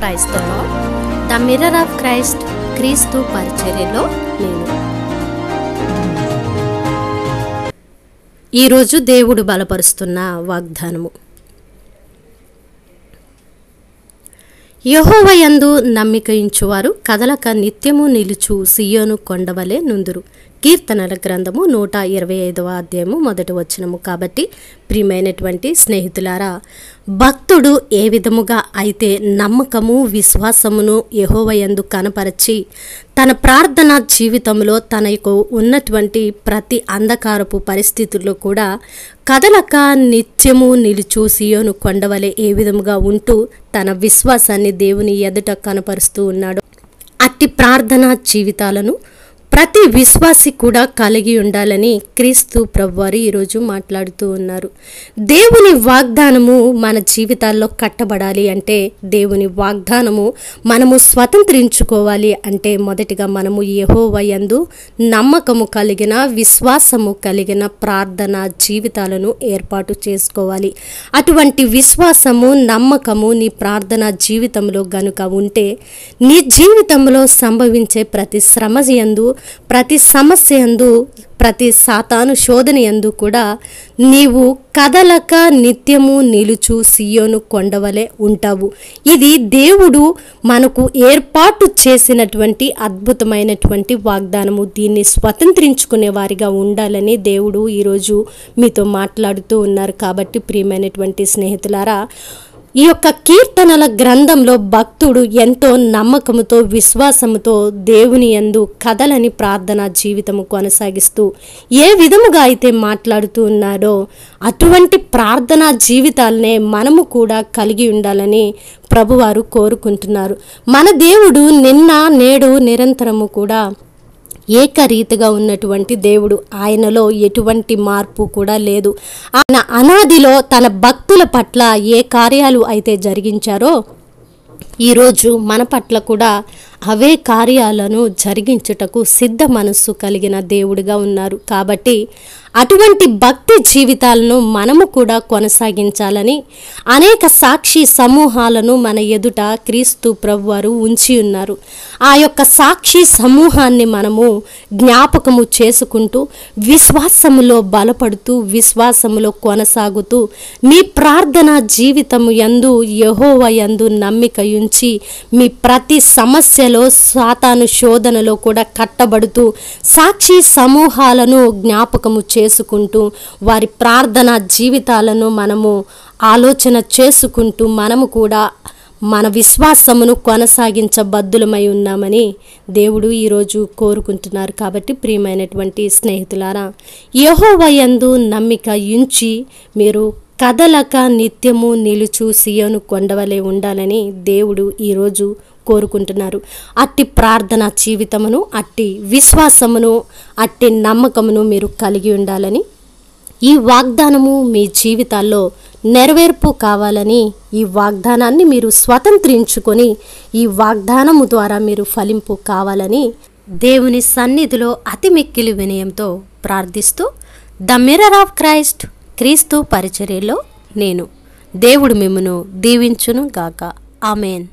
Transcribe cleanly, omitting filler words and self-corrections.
Praise the Lord. The mirror of Christ, క్రీస్తు పరిచర్యలో నేను. ఈరోజు దేవుడు బలపరుస్తున్న వాగ్దానము. యెహోవా యందు నమ్మిక ఉంచువారు కదలక నిత్యము నిలుచు సియోను కొండవలే నుందురు. కీర్తనల గ్రంథము 125వ అధ్యాయము 1వ వచనము. కాబట్టి ప్రియమైనటువంటి స్నేహితులారా, భక్తుడు ఏ విధముగా అయితే నమ్మకము విశ్వాసమును యెహోవా యందు కనపరచి తన ప్రార్థనా జీవితంలో తనకు ఉన్నటువంటి ప్రతి అంధకారపు పరిస్థితుల్లో కూడా కదలక నిత్యము నిలుచు సియోను కొండవలే ఏ విధముగా ఉంటూ తన విశ్వాసాన్ని దేవుని ఎదుట కనపరుస్తూ ఉన్నాడు. అట్టి ప్రార్థనా జీవితాలను ప్రతి విశ్వాసి కూడా కలిగి ఉండాలని క్రీస్తు ప్రభువారు ఈరోజు మాట్లాడుతూ ఉన్నారు. దేవుని వాగ్దానము మన జీవితాల్లో కట్టబడాలి అంటే, దేవుని వాగ్దానము మనము స్వతంత్రించుకోవాలి అంటే, మొదటిగా మనము యెహోవా యందు నమ్మకము కలిగిన విశ్వాసము కలిగిన ప్రార్థన జీవితాలను ఏర్పాటు చేసుకోవాలి. అటువంటి విశ్వాసము నమ్మకము నీ ప్రార్థన జీవితంలో గనుక ఉంటే, నీ జీవితంలో సంభవించే ప్రతి శ్రమ యందు, ప్రతి సమస్య యందు, ప్రతి సాతాను శోధన యందు కూడా నీవు కదలక నిత్యము నిలుచు సియోను కొండవలే ఉంటావు. ఇది దేవుడు మనకు ఏర్పాటు చేసినటువంటి అద్భుతమైనటువంటి వాగ్దానము. దీన్ని స్వతంత్రించుకునే వారిగా ఉండాలని దేవుడు ఈరోజు మీతో మాట్లాడుతూ ఉన్నారు. కాబట్టి ప్రియమైనటువంటి స్నేహితులారా, ఈ యొక్క కీర్తనల గ్రంథంలో భక్తుడు ఎంతో నమ్మకముతో విశ్వాసముతో దేవుని యందు కదలని ప్రార్థనా జీవితము కొనసాగిస్తూ ఏ విధముగా అయితే మాట్లాడుతూ ఉన్నాడో అటువంటి ప్రార్థనా జీవితాలనే మనము కూడా కలిగి ఉండాలని ప్రభువారు కోరుకుంటున్నారు. మన దేవుడు నిన్న నేడు నిరంతరము కూడా ఏకరీతిగా ఉన్నటువంటి దేవుడు. ఆయనలో ఎటువంటి మార్పు కూడా లేదు. ఆయన అనాదిలో తన భక్తుల పట్ల ఏ కార్యాలు అయితే జరిగించారో ఈరోజు మన పట్ల కూడా అవే కార్యాలను జరిగించుటకు సిద్ధ మనస్సు కలిగిన దేవుడిగా ఉన్నారు. కాబట్టి అటువంటి భక్తి జీవితాలను మనము కూడా కొనసాగించాలని అనేక సాక్షి సమూహాలను మన ఎదుట క్రీస్తు ప్రభువారు ఉంచి ఉన్నారు. ఆ యొక్క సాక్షి సమూహాన్ని మనము జ్ఞాపకము చేసుకుంటూ విశ్వాసములో బలపడుతూ విశ్వాసములో కొనసాగుతూ మీ ప్రార్థనా జీవితము యందు యెహోవా యందు నమ్మిక ఉంచి మీ ప్రతి సమస్యలో సాతాను శోధనలో కూడా కట్టబడుతూ సాక్షి సమూహాలను జ్ఞాపకము చేసుకుంటూ వారి ప్రార్థనా జీవితాలను మనము ఆలోచన చేసుకుంటూ మనము కూడా మన విశ్వాసమును కొనసాగించబద్దులమై ఉన్నామని దేవుడు ఈరోజు కోరుకుంటున్నారు. కాబట్టి ప్రియమైనటువంటి స్నేహితులారా, యెహోవా యందు నమ్మిక ఉంచి మీరు కదలక నిత్యము నిలుచు సియోను కొండవలే ఉండాలని దేవుడు ఈరోజు కోరుకుంటున్నారు. అట్టి ప్రార్థన జీవితమును, అట్టి విశ్వాసమును, అట్టి నమ్మకమును మీరు కలిగి ఉండాలని, ఈ వాగ్దానము మీ జీవితాల్లో నెరవేర్పు కావాలని, ఈ వాగ్దానాన్ని మీరు స్వతంత్రించుకొని ఈ వాగ్దానము ద్వారా మీరు ఫలింపు కావాలని దేవుని సన్నిధిలో అతి మిక్కిలి వినయంతో ప్రార్థిస్తూ, ద మిర్రర్ ఆఫ్ క్రైస్ట్, క్రీస్తు పరిచర్యలో నేను. దేవుడు మిమ్మును దీవించును గాక. ఆమేన్.